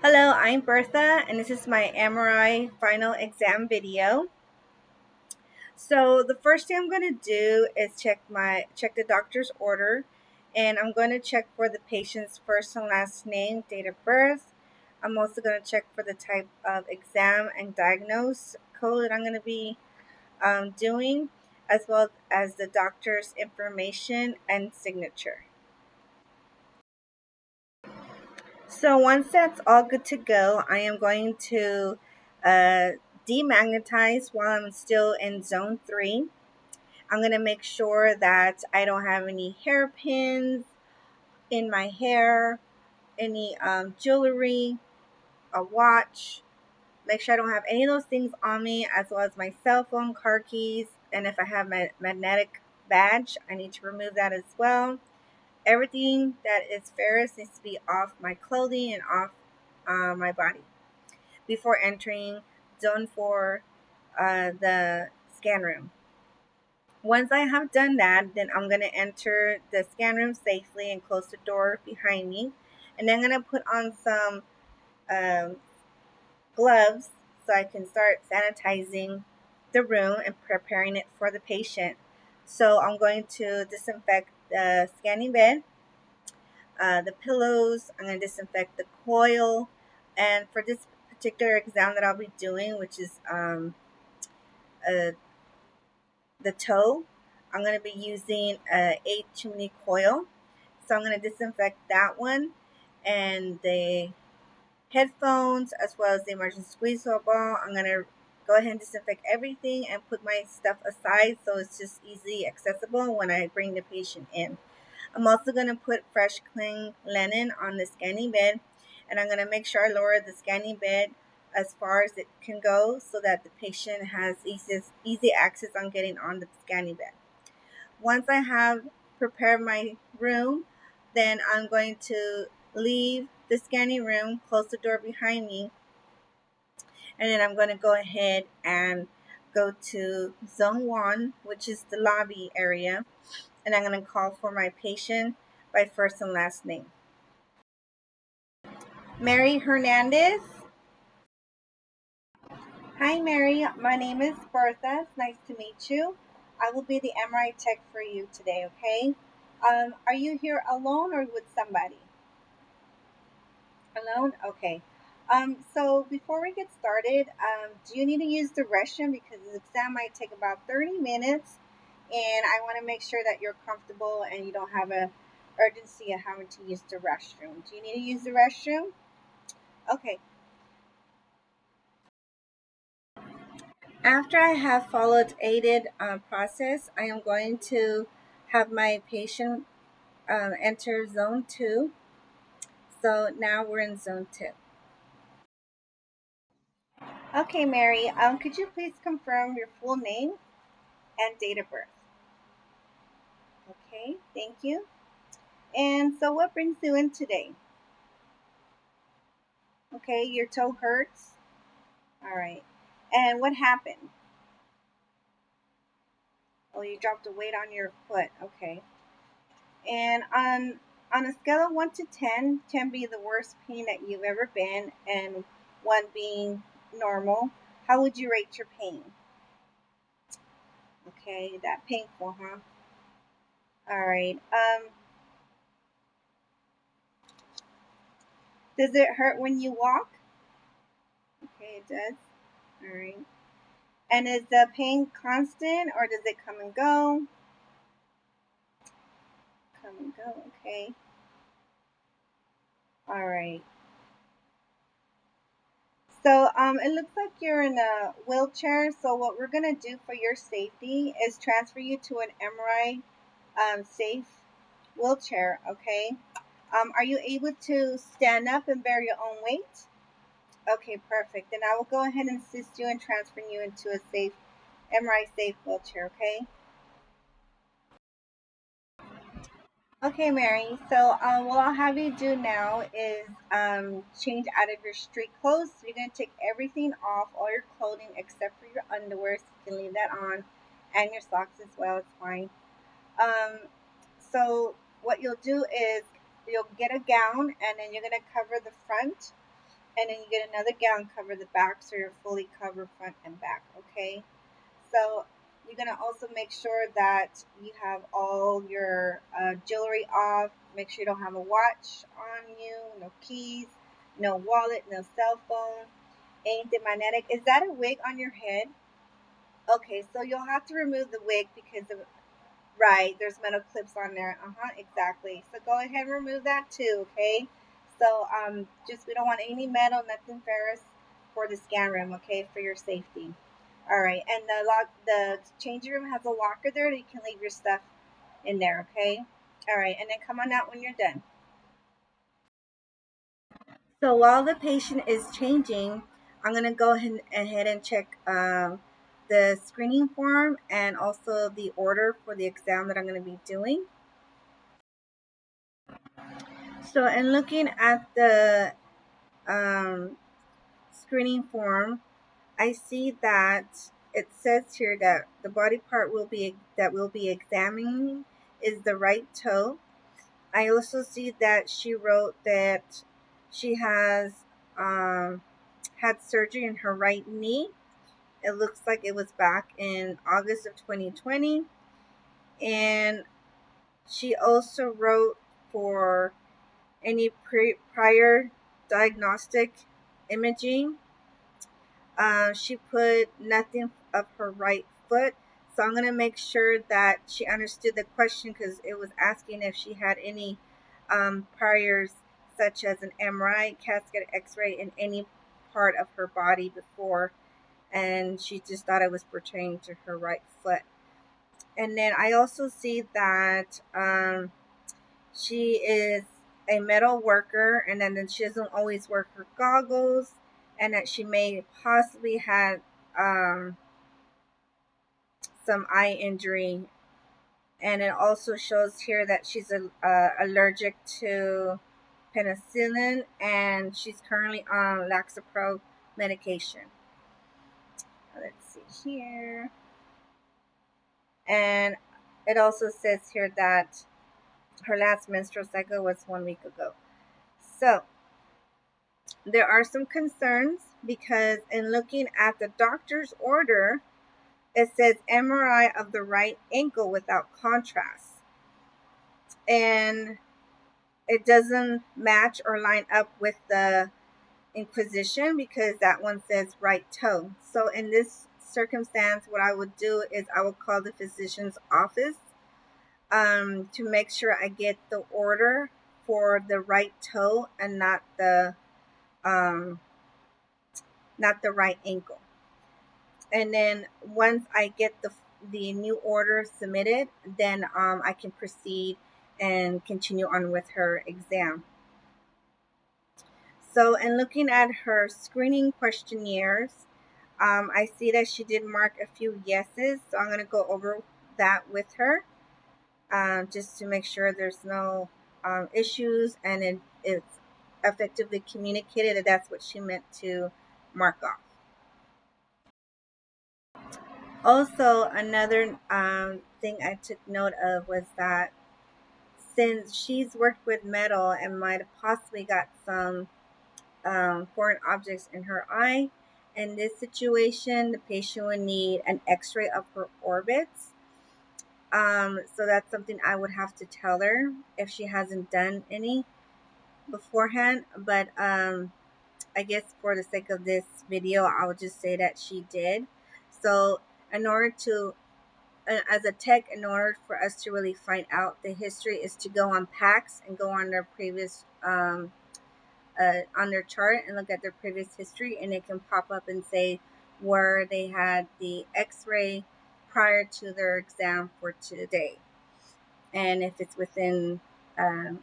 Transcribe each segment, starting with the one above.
Hello, I'm Bertha, and this is my MRI final exam video. So the first thing I'm going to do is check the doctor's order, and I'm going to check for the patient's first and last name, date of birth. I'm also going to check for the type of exam and diagnose code that I'm going to be doing, as well as the doctor's information and signature. So once that's all good to go, I am going to uh, demagnetize while I'm still in zone 3. I'm going to make sure that I don't have any hairpins in my hair, any jewelry, a watch. Make sure I don't have any of those things on me, as well as my cell phone, car keys, and if I have my magnetic badge, I need to remove that as well. Everything that is ferrous needs to be off my clothing and off my body before entering zone 4, the scan room. Once I have done that, then I'm going to enter the scan room safely and close the door behind me. And then I'm going to put on some um, gloves so I can start sanitizing the room and preparing it for the patient. So I'm going to disinfect the scanning bed, the pillows. I'm going to disinfect the coil. And for this particular exam that I'll be doing, which is uh, the toe, I'm going to be using a 8 chimney coil. So I'm going to disinfect that one and the headphones as well as the emergency squeeze ball. I'm going to go ahead and disinfect everything and put my stuff aside so it's just easily accessible when I bring the patient in. I'm also going to put fresh clean linen on the scanning bed, and I'm going to make sure I lower the scanning bed as far as it can go so that the patient has easy access on getting on the scanning bed. Once I have prepared my room, then I'm going to leave the scanning room, close the door behind me, and then I'm going to go ahead and go to zone 1, which is the lobby area, and I'm going to call for my patient by first and last name. Mary Hernandez. Hi, Mary. My name is Bertha. It's nice to meet you. I will be the MRI tech for you today, okay? Are you here alone or with somebody? Alone? Okay. So before we get started, do you need to use the restroom? Because the exam might take about 30 minutes, and I want to make sure that you're comfortable and you don't have a urgency of having to use the restroom. Do you need to use the restroom? Okay. After I have followed aided process, I am going to have my patient enter zone 2. So now we're in zone 2. Okay, Mary, could you please confirm your full name and date of birth? Okay, thank you. And so what brings you in today? Okay, your toe hurts. All right. And what happened? Oh, you dropped a weight on your foot. Okay. And on a scale of 1 to 10, 10 being the worst pain that you've ever been and 1 being normal, how would you rate your pain? Okay, that painful, huh? All right. Does it hurt when you walk? Okay, it does. All right. And is the pain constant or does it come and go? Come and go. Okay. All right. So it looks like you're in a wheelchair. So what we're gonna do for your safety is transfer you to an MRI safe wheelchair. Okay. Are you able to stand up and bear your own weight? Okay, perfect. Then I will go ahead and assist you in transferring you into a safe MRI safe wheelchair. Okay. Okay, Mary. So, what I'll have you do now is change out of your street clothes. So you're gonna take everything off, all your clothing except for your underwear. So you can leave that on, and your socks as well. It's fine. Um, what you'll do is you'll get a gown, and then you're gonna cover the front And then you get another gown, cover the back so you're fully covered front and back, okay? So you're gonna also make sure that you have all your jewelry off. Make sure you don't have a watch on you, no keys, no wallet, no cell phone, anything magnetic. Is that a wig on your head? Okay, so you'll have to remove the wig because of right. There's metal clips on there. Exactly. So go ahead and remove that too. Okay. So just we don't want any metal, nothing ferrous for the scan room. Okay, for your safety. All right, and the changing room has a locker there that you can leave your stuff in there. Okay. All right, and then come on out when you're done. So while the patient is changing, I'm gonna go ahead and check the screening form and also the order for the exam that I'm gonna be doing. So in looking at the um, screening form, I see that it says here that the body part we'll be examining is the right toe. I also see that she wrote that she has um, had surgery in her right knee. It looks like it was back in August of 2020. And she also wrote for any prior diagnostic imaging. She put nothing of her right foot. So I'm going to make sure that she understood the question because it was asking if she had any priors, such as an MRI, CAT scan, x ray in any part of her body before. And she just thought it was pertaining to her right foot. And then I also see that she is a metal worker, and then she doesn't always wear her goggles, and that she may possibly had um, some eye injury. And it also shows here that she's allergic to penicillin, and she's currently on Laxapro medication. Let's see here. And it also says here that her last menstrual cycle was 1 week ago. So there are some concerns because in looking at the doctor's order, it says MRI of the right ankle without contrast. And it doesn't match or line up with the Inquisition because that one says right toe. So in this circumstance, what I would do is I would call the physician's office to make sure I get the order for the right toe and um, not the right ankle. And then once I get the new order submitted, then I can proceed and continue on with her exam. So, in looking at her screening questionnaires, I see that she did mark a few yeses. So I'm going to go over that with her just to make sure there's no issues and it's effectively communicated that that's what she meant to mark off. Also, another thing I took note of was that since she's worked with metal and might have possibly got some foreign objects in her eye, in this situation, the patient would need an x ray of her orbits. So that's something I would have to tell her if she hasn't done any beforehand. But I guess for the sake of this video, I would just say that she did. So, in order to as a tech, in order for us to really find out the history, is to go on PACS and go on their previous on their chart and look at their previous history, and it can pop up and say where they had the X-ray prior to their exam for today, and if it's within a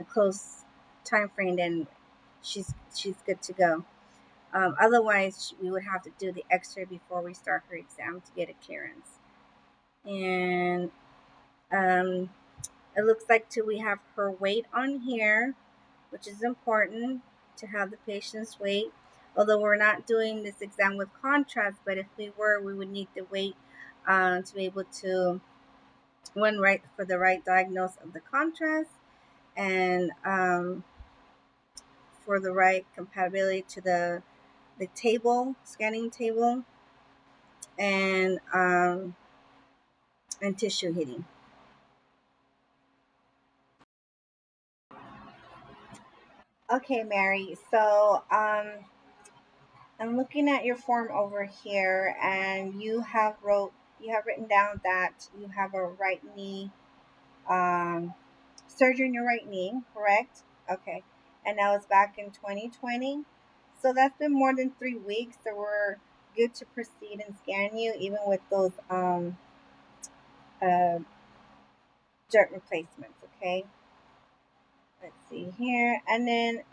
close time frame, then she's good to go. Otherwise, we would have to do the X-ray before we start her exam to get a clearance. And um, it looks like too we have her weight on here, which is important to have the patient's weight. Although we're not doing this exam with contrast, but if we were, we would need the weight to be able to one right for the right diagnosis of the contrast, and for the right compatibility to the table, scanning table, and tissue heating. Okay, Mary. So I'm looking at your form over here, and you have written down that you have a right knee um, surgery in your right knee, correct? Okay, and that was back in 2020. So that's been more than 3 weeks. So we're good to proceed and scan you, even with those uh, joint replacements. Okay, let's see here, and then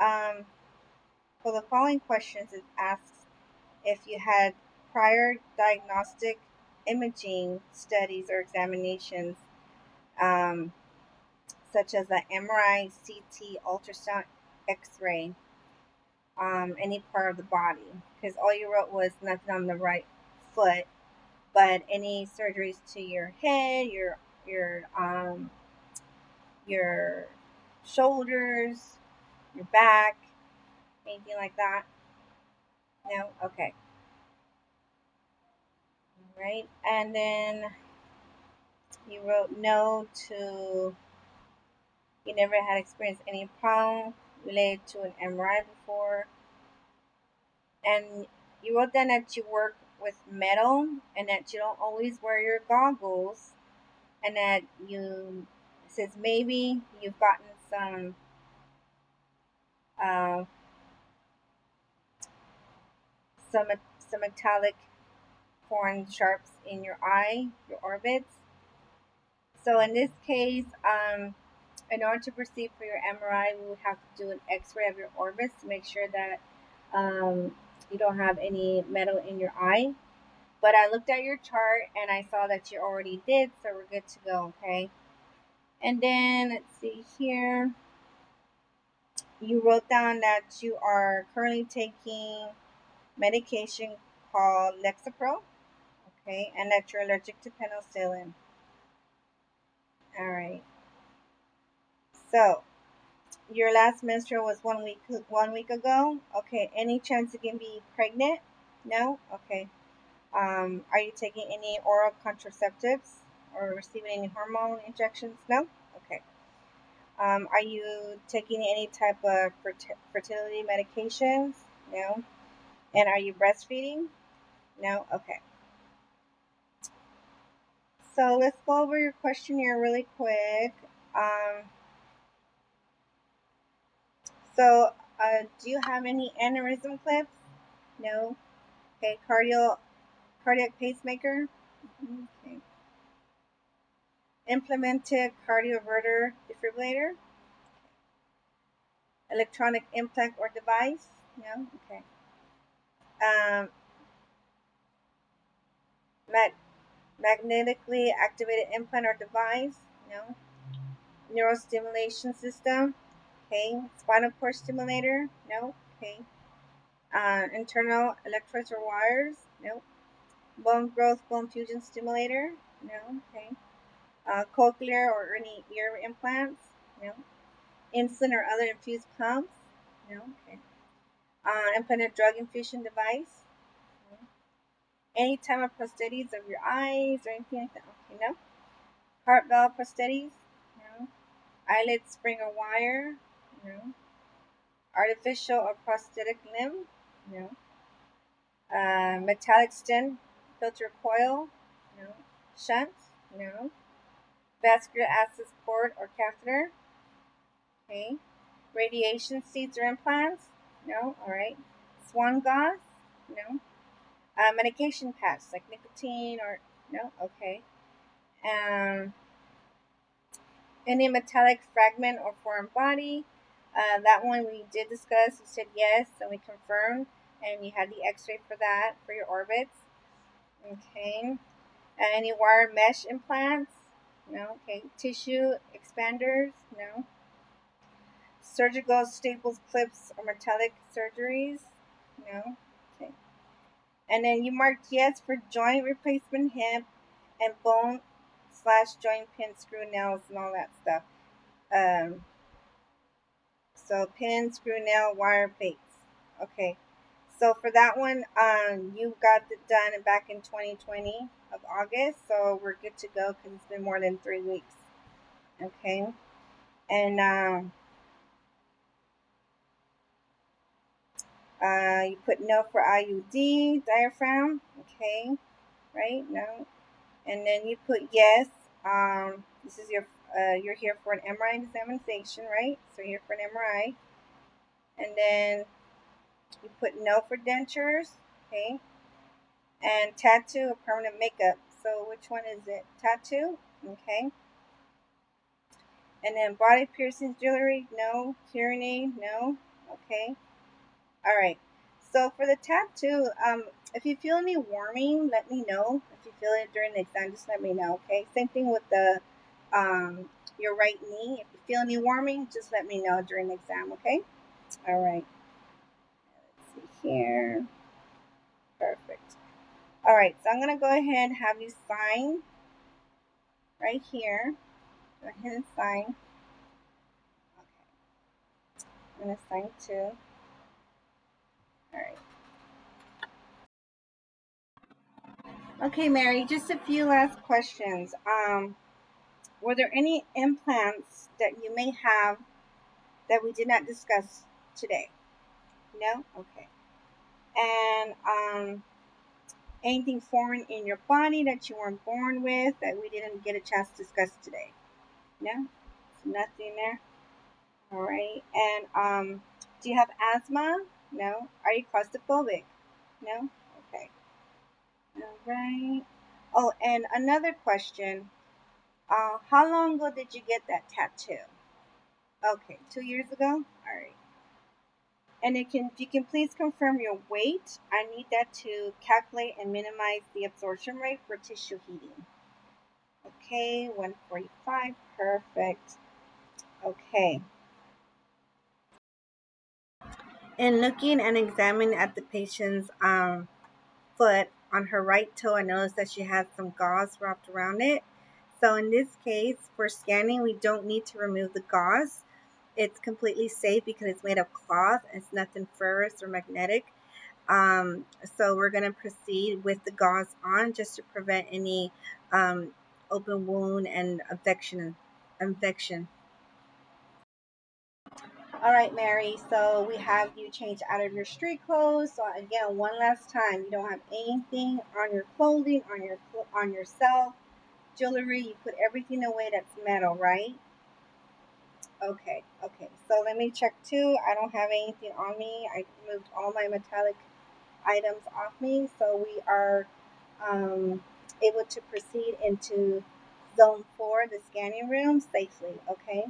for the following questions, it asks if you had prior diagnostic imaging studies or examinations, um, such as an MRI, CT, ultrasound, X-ray, any part of the body. Because all you wrote was nothing on the right foot, but any surgeries to your head, your your shoulders, your back, anything like that. No, okay, all right. And then you wrote no to you never had experienced any problem related to an MRI before, and you wrote down that you work with metal and that you don't always wear your goggles, and that you it says maybe you've gotten uh, some some metallic foreign sharps in your eye, your orbits. So in this case, in order to proceed for your MRI, we would have to do an X-ray of your orbits to make sure that you don't have any metal in your eye. But I looked at your chart and I saw that you already did, so we're good to go. Okay. And then let's see here. You wrote down that you are currently taking medication called Lexapro, okay, and that you're allergic to penicillin. All right. So your last menstrual was 1 week ago. Okay. Any chance you can be pregnant? No. Okay. Are you taking any oral contraceptives or receiving any hormone injections? No. Okay. Are you taking any type of fertility medications? No. And are you breastfeeding? No. Okay. So let's go over your questionnaire really quick. Um, do you have any aneurysm clips? No. Okay. Cardiac pacemaker. Okay. Implemented cardioverter defibrillator. Electronic implant or device. No. Okay. Um, mag- magnetically activated implant or device. No. Neurostimulation system. Okay. Spinal cord stimulator. No. Okay. Internal electrodes or wires. No. Bone growth, bone fusion stimulator. No. Okay. Cochlear or any ear implants. No. Insulin or other infused pumps. No. Okay. Implanted drug infusion device. No. Any type of prosthetics of your eyes or anything like that. Okay. No. Heart valve prosthetics. No. Eyelid spring or wire. No. Artificial or prosthetic limb. No. Metallic stent filter coil. No. Shunt. No. Vascular access port or catheter. Okay. Radiation seeds or implants. No. All right. Swan gauze. No. Medication patch like nicotine or no. Okay. Um, any metallic fragment or foreign body. That one we did discuss. You said yes, and we confirmed, and you had the X-ray for that for your orbits. Okay. Any wire mesh implants? No. Okay. Tissue expanders? No. Surgical staples, clips, or metallic surgeries? No. Okay. And then you marked yes for joint replacement, hip, and bone slash joint pin, screw nails, and all that stuff. Um, So pin, screw, nail, wire, plates. Okay. So for that one, you got it done back in 2020 of August. So we're good to go because it's been more than 3 weeks. Okay. And you put no for IUD, diaphragm. Okay. Right? No. And then you put yes. This is your, you're here for an MRI examination, right? So you're here for an MRI. And then you put no for dentures. Okay. And tattoo or permanent makeup. So which one is it? Tattoo. Okay. And then body piercings, jewelry, no. Hearing aid, no. Okay. All right. So for the tattoo, if you feel any warming, let me know. If you feel it during the exam, just let me know. Okay. Same thing with the your right knee. If you feel any warming, just let me know during the exam. Okay. All right. Let's see here. Perfect. All right. So I'm gonna go ahead and have you sign right here. Go ahead and sign. Okay. I'm gonna sign too. All right. Okay, Mary, just a few last questions. Were there any implants that you may have that we did not discuss today? No? Okay. And anything foreign in your body that you weren't born with that we didn't get a chance to discuss today? No? Nothing there? All right. And do you have asthma? No. Are you claustrophobic? No? Okay. All right. Oh, and another question. How long ago did you get that tattoo? Okay, 2 years ago? All right. And if you can please confirm your weight, I need that to calculate and minimize the absorption rate for tissue heating. Okay, 145, perfect. Okay. And looking and examining at the patient's foot on her right toe, I noticed that she had some gauze wrapped around it. So in this case, for scanning, we don't need to remove the gauze. It's completely safe because it's made of cloth. It's nothing ferrous or magnetic. So we're going to proceed with the gauze on just to prevent any open wound and infection. All right, Mary. So we have you change out of your street clothes. So again, one last time, you don't have anything on your clothing, on yourself, jewelry. You put everything away that's metal, right? Okay. Okay. So let me check too. I don't have anything on me. I removed all my metallic items off me, so we are able to proceed into zone 4, the scanning room, safely. Okay.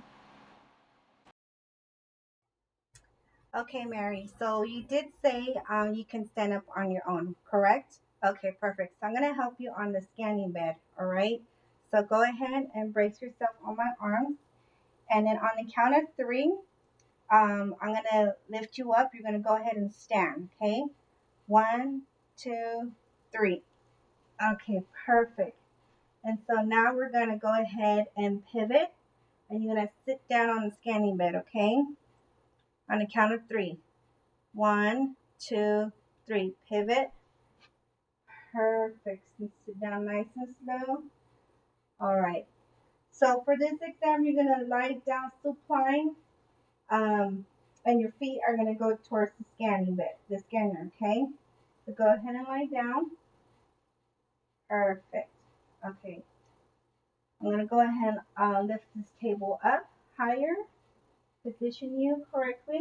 Okay, Mary. So you did say you can stand up on your own, correct? Okay, perfect. So I'm going to help you on the scanning bed, all right? So go ahead and brace yourself on my arms. And then on the count of 3, I'm going to lift you up. You're going to go ahead and stand, okay? 1, 2, 3. Okay, perfect. And so now we're going to go ahead and pivot. And you're going to sit down on the scanning bed, okay? On the count of 3. 1, 2, 3. Pivot. Perfect. And sit down nice and slow. All right. So for this exam, you're going to lie down supine. And your feet are going to go towards the scanning bed, the scanner, okay? So go ahead and lie down. Perfect. Okay. I'm going to go ahead and lift this table up higher. Position you correctly.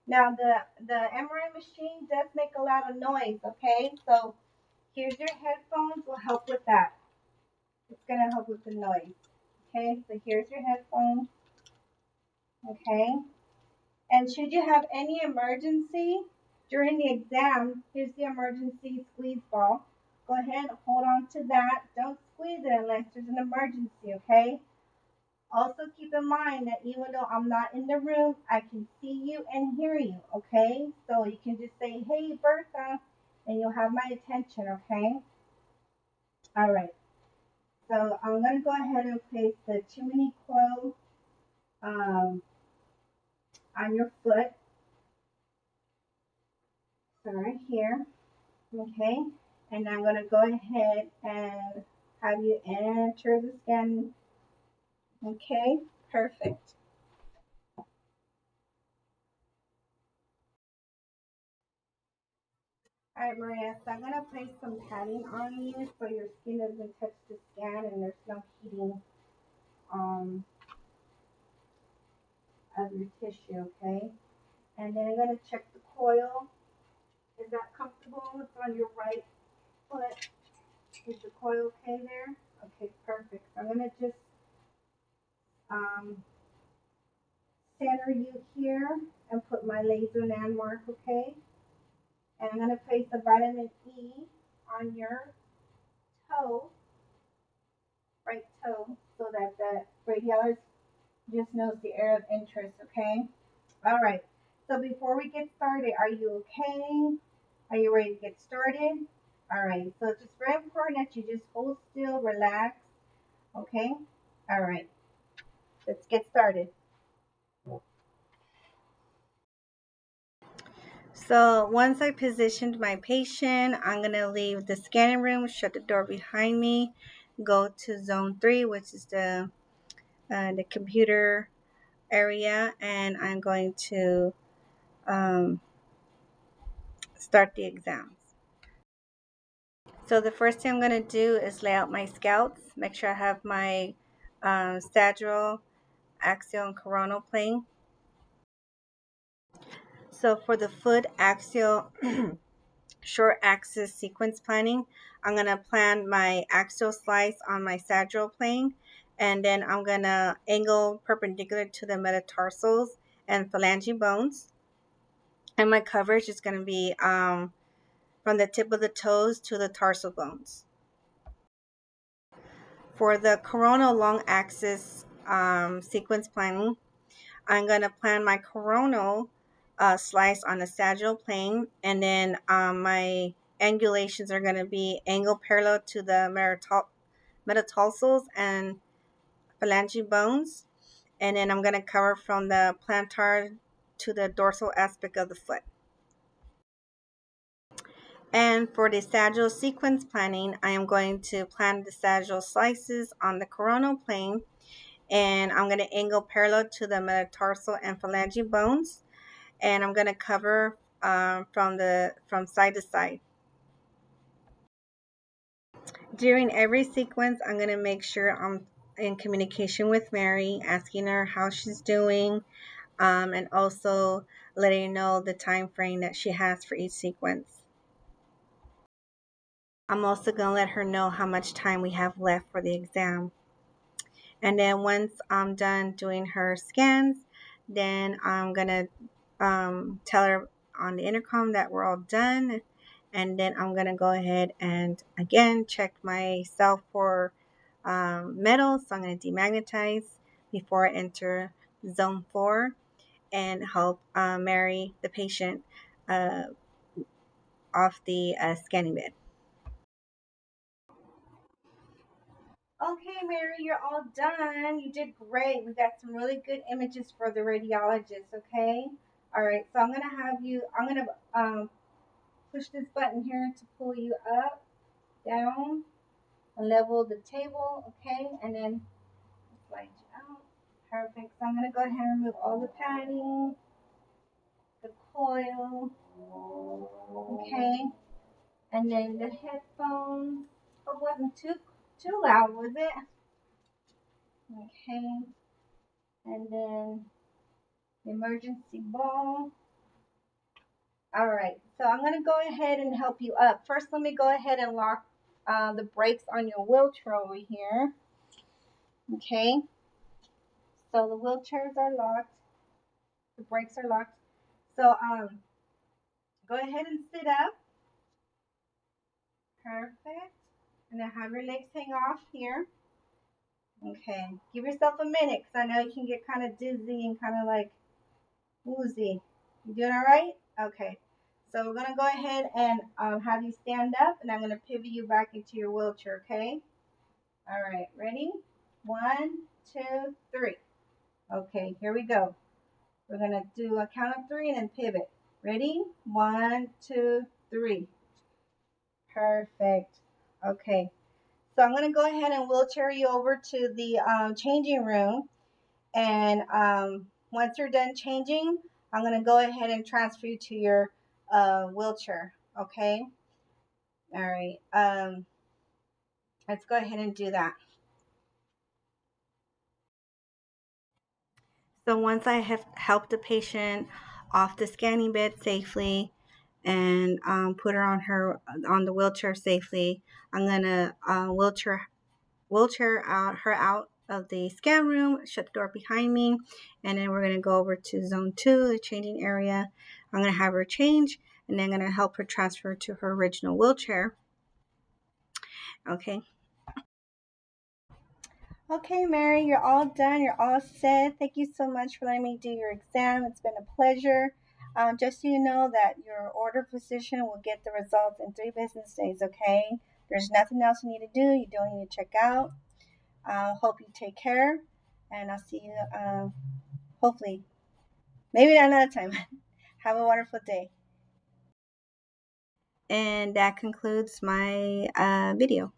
Now the MRI machine does make a lot of noise, okay? So here's your headphones, will help with that. It's gonna help with the noise. Okay, so here's your headphones. Okay. And should you have any emergency during the exam, here's the emergency squeeze ball. Go ahead, hold on to that. Don't squeeze it unless there's an emergency, okay? Also keep in mind that even though I'm not in the room, I can see you and hear you, okay? So you can just say, hey, Bertha, and you'll have my attention, okay? All right. So I'm going to go ahead and place the 2-minute coil um, on your foot. So right here, okay? And I'm going to go ahead and have you enter the scan. Okay, perfect. All right, Maria, so I'm going to place some padding on you so your skin doesn't touch the scan and there's no heating um, of your tissue, okay? And then I'm going to check the coil. Is that comfortable? It's on your right foot. Is the coil okay there? Okay, perfect. I'm going to just um, center you here and put my laser landmark, okay? And I'm going to place the vitamin E on your toe, right toe, so that the radiologist just knows the area of interest, okay? All right. So before we get started, are you okay? Are you ready to get started? All right. So it's just very important that you just hold still, relax, okay? All right. Let's get started. So once I positioned my patient, I'm going to leave the scanning room, shut the door behind me, go to zone 3, which is the computer area, and I'm going to start the exams. So the first thing I'm going to do is lay out my scouts, make sure I have my sagittal, axial, and coronal plane. So for the foot axial short axis sequence planning, I'm going to plan my axial slice on my sagittal plane, and then I'm going to angle perpendicular to the metatarsals and phalange bones. And my coverage is going to be from the tip of the toes to the tarsal bones. For the coronal long axis sequence planning, I'm going to plan my coronal slice on the sagittal plane, and then my angulations are going to be angle parallel to the metatarsals and phalange bones, and then I'm going to cover from the plantar to the dorsal aspect of the foot. And for the sagittal sequence planning, I am going to plan the sagittal slices on the coronal plane, and I'm going to angle parallel to the metatarsal and phalange bones, and I'm going to cover from side to side. During every sequence, I'm going to make sure I'm in communication with Mary, asking her how she's doing, and also letting her know the time frame that she has for each sequence. I'm also going to let her know how much time we have left for the exam. And then once I'm done doing her scans, then I'm going to tell her on the intercom that we're all done. And then I'm going to go ahead and again check myself for metals. So I'm going to demagnetize before I enter zone 4 and help Mary, the patient, off the scanning bed. Okay, Mary, you're all done. You did great. We got some really good images for the radiologist, okay? All right, so I'm going to push this button here to pull you up, down, and level the table, okay? And then slide you out. Perfect. So I'm going to go ahead and remove all the padding, the coil, okay? And then the headphones. Oh, it wasn't too loud, was it? Okay. And then the emergency ball. All right, so I'm going to go ahead and help you up. First, let me go ahead and lock the brakes on your wheelchair over here. Okay, so the wheelchairs are locked. The brakes are locked. So go ahead and sit up. Perfect. And then have your legs hang off here. Okay, give yourself a minute because I know you can get kind of dizzy and kind of like woozy. You doing all right? Okay. So we're going to go ahead and have you stand up, and I'm going to pivot you back into your wheelchair, okay? All right, ready? 1, 2, 3. Okay, here we go. We're going to do a count of 3 and then pivot. Ready? 1, 2, 3. Perfect. Okay. So I'm going to go ahead and wheelchair you over to the changing room. And once you're done changing, I'm going to go ahead and transfer you to your wheelchair. Okay? All right. Let's go ahead and do that. So once I have helped the patient off the scanning bed safely and put her on the wheelchair safely, I'm gonna wheelchair her out of the scan room, shut the door behind me, and then we're gonna go over to zone 2, the changing area. I'm gonna have her change, and then I'm gonna help her transfer to her original wheelchair. Okay. Okay, Mary, you're all done. You're all set. Thank you so much for letting me do your exam. It's been a pleasure. Just so you know that your order physician will get the results in 3 business days, okay? There's nothing else you need to do. You don't need to check out. Hope you take care, and I'll see you hopefully, maybe another time. Have a wonderful day. And that concludes my video.